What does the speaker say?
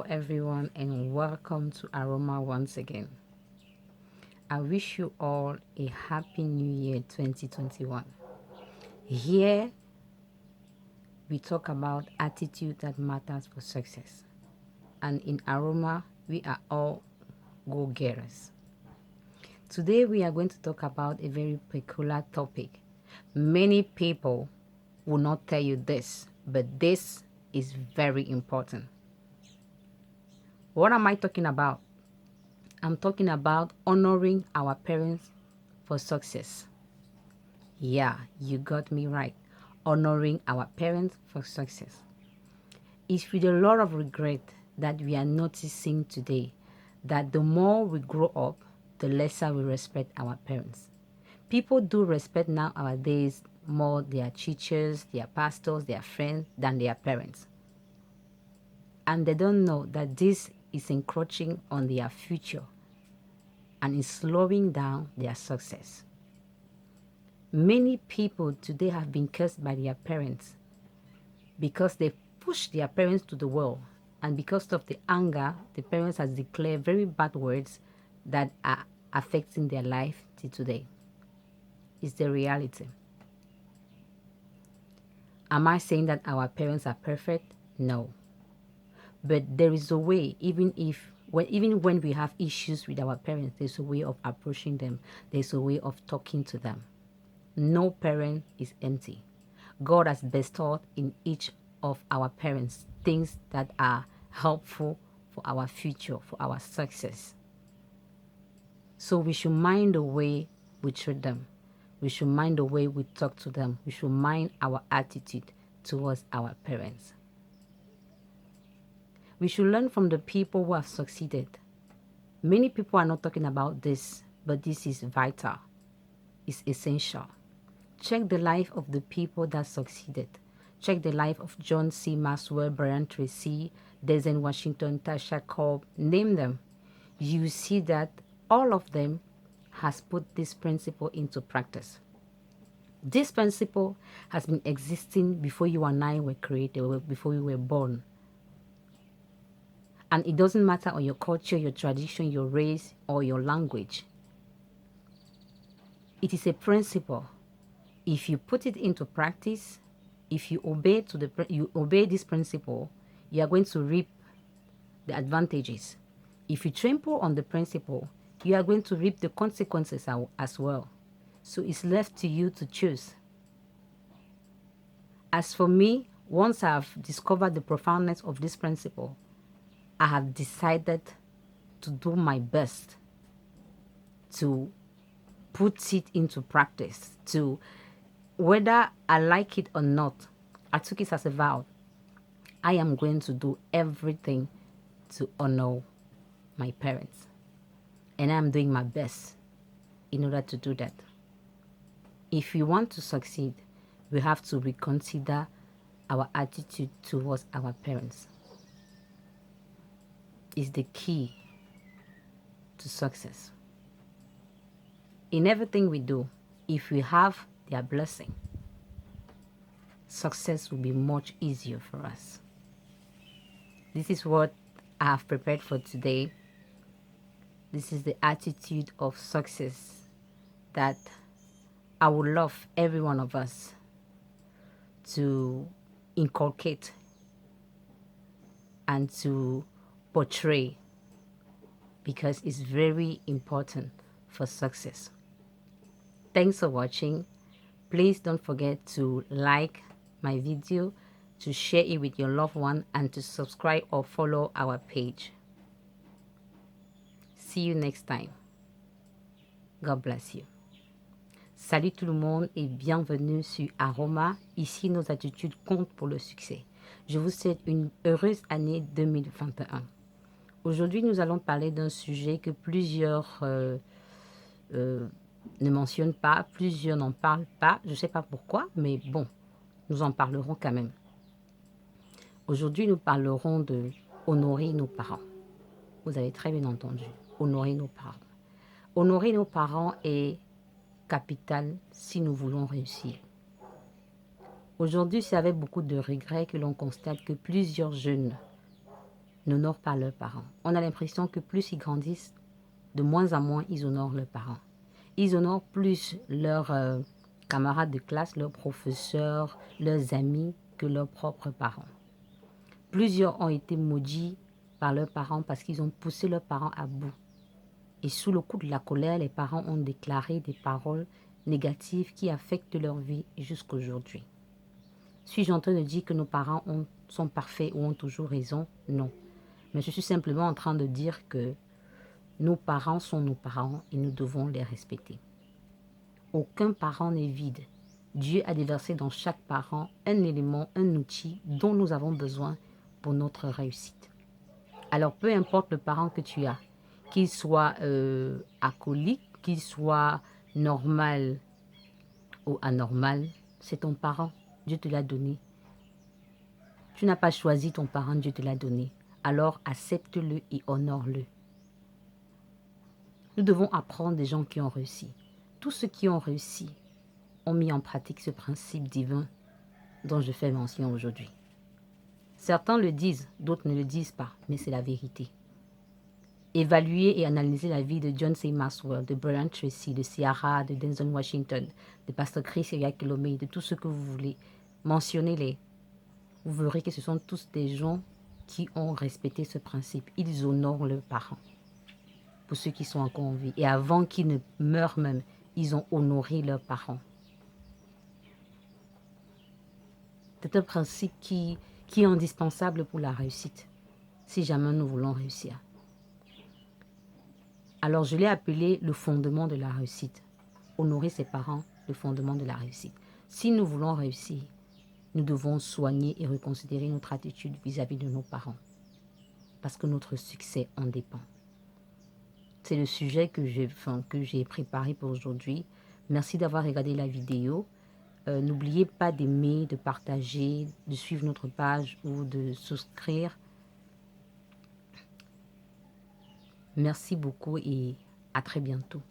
everyone, and welcome to Aroma once again. I wish you all a happy new year 2021. Here we talk about attitude that matters for success. And in Aroma, we are all go-getters. Today we are going to talk about a very peculiar topic. Many people will not tell you this, but this is very important. What am I talking about? I'm talking about honoring our parents for success. Yeah, you got me right. Honoring our parents for success. It's with a lot of regret that we are noticing today that the more we grow up, the lesser we respect our parents. People do respect nowadays more their teachers, their pastors, their friends than their parents. And they don't know that this is encroaching on their future and is slowing down their success. Many people today have been cursed by their parents because they pushed their parents to the wall, and because of the anger, the parents has declared very bad words that are affecting their life till today. It's the reality. Am I saying that our parents are perfect? No. But there is a way, even when we have issues with our parents, there's a way of approaching them. There's a way of talking to them. No parent is empty. God has bestowed in each of our parents things that are helpful for our future, for our success. So we should mind the way we treat them. We should mind the way we talk to them. We should mind our attitude towards our parents. We should learn from the people who have succeeded. Many people are not talking about this, but this is vital. It's essential. Check the life of the people that succeeded. Check the life of John C. Maxwell, Brian Tracy, Denzel Washington, Tasha Cobb, name them. You see that all of them has put this principle into practice. This principle has been existing before you and I were created, before we were born. And it doesn't matter on your culture, your tradition, your race, or your language. It is a principle. If you put it into practice, if you obey this principle, you are going to reap the advantages. If you trample on the principle, you are going to reap the consequences as well. So it's left to you to choose. As for me, once I've discovered the profoundness of this principle, I have decided to do my best to put it into practice, to whether I like it or not. I took it as a vow. I am going to do everything to honor my parents. And I'm doing my best in order to do that. If we want to succeed, we have to reconsider our attitude towards our parents. It's the key to success. In everything we do, if we have their blessing, success will be much easier for us. This is what I have prepared for today. This is the attitude of success that I would love every one of us to inculcate and to portray, because it's very important for success. Thanks for watching. Please don't forget to like my video, to share it with your loved one, and to subscribe or follow our page. See you next time. God bless you. Salut tout le monde et bienvenue sur Aroma. Ici, nos attitudes comptent pour le succès. Je vous souhaite une heureuse année 2021. Aujourd'hui, nous allons parler d'un sujet que plusieurs ne mentionnent pas, plusieurs n'en parlent pas. Je ne sais pas pourquoi, mais bon, nous en parlerons quand même. Aujourd'hui, nous parlerons de honorer nos parents. Vous avez très bien entendu, honorer nos parents. Honorer nos parents est capital si nous voulons réussir. Aujourd'hui, c'est avec beaucoup de regrets que l'on constate que plusieurs jeunes n'honorent pas leurs parents. On a l'impression que plus ils grandissent, de moins en moins ils honorent leurs parents. Ils honorent plus leurs camarades de classe, leurs professeurs, leurs amis que leurs propres parents. Plusieurs ont été maudits par leurs parents parce qu'ils ont poussé leurs parents à bout. Et sous le coup de la colère, les parents ont déclaré des paroles négatives qui affectent leur vie jusqu'aujourd'hui. Suis-je en train de dire que nos parents sont parfaits ou ont toujours raison? Non. Mais je suis simplement en train de dire que nos parents sont nos parents et nous devons les respecter. Aucun parent n'est vide. Dieu a déversé dans chaque parent un élément, un outil dont nous avons besoin pour notre réussite. Alors, peu importe le parent que tu as, qu'il soit alcoolique, qu'il soit normal ou anormal, c'est ton parent. Dieu te l'a donné. Tu n'as pas choisi ton parent, Dieu te l'a donné. Alors, accepte-le et honore-le. Nous devons apprendre des gens qui ont réussi. Tous ceux qui ont réussi ont mis en pratique ce principe divin dont je fais mention aujourd'hui. Certains le disent, d'autres ne le disent pas, mais c'est la vérité. Évaluer et analyser la vie de John C. Maxwell, de Brian Tracy, de Ciara, de Denzel Washington, de Pasteur Chris Yakelome, de tout ce que vous voulez. Mentionnez-les. Vous verrez que ce sont tous des gens qui ont respecté ce principe. Ils honorent leurs parents. Pour ceux qui sont encore en vie. Et avant qu'ils ne meurent même, ils ont honoré leurs parents. C'est un principe qui est indispensable pour la réussite, si jamais nous voulons réussir. Alors, je l'ai appelé le fondement de la réussite. Honorer ses parents, le fondement de la réussite. Si nous voulons réussir, nous devons soigner et reconsidérer notre attitude vis-à-vis de nos parents. Parce que notre succès en dépend. C'est le sujet que j'ai préparé pour aujourd'hui. Merci d'avoir regardé la vidéo. N'oubliez pas d'aimer, de partager, de suivre notre page ou de souscrire. Merci beaucoup et à très bientôt.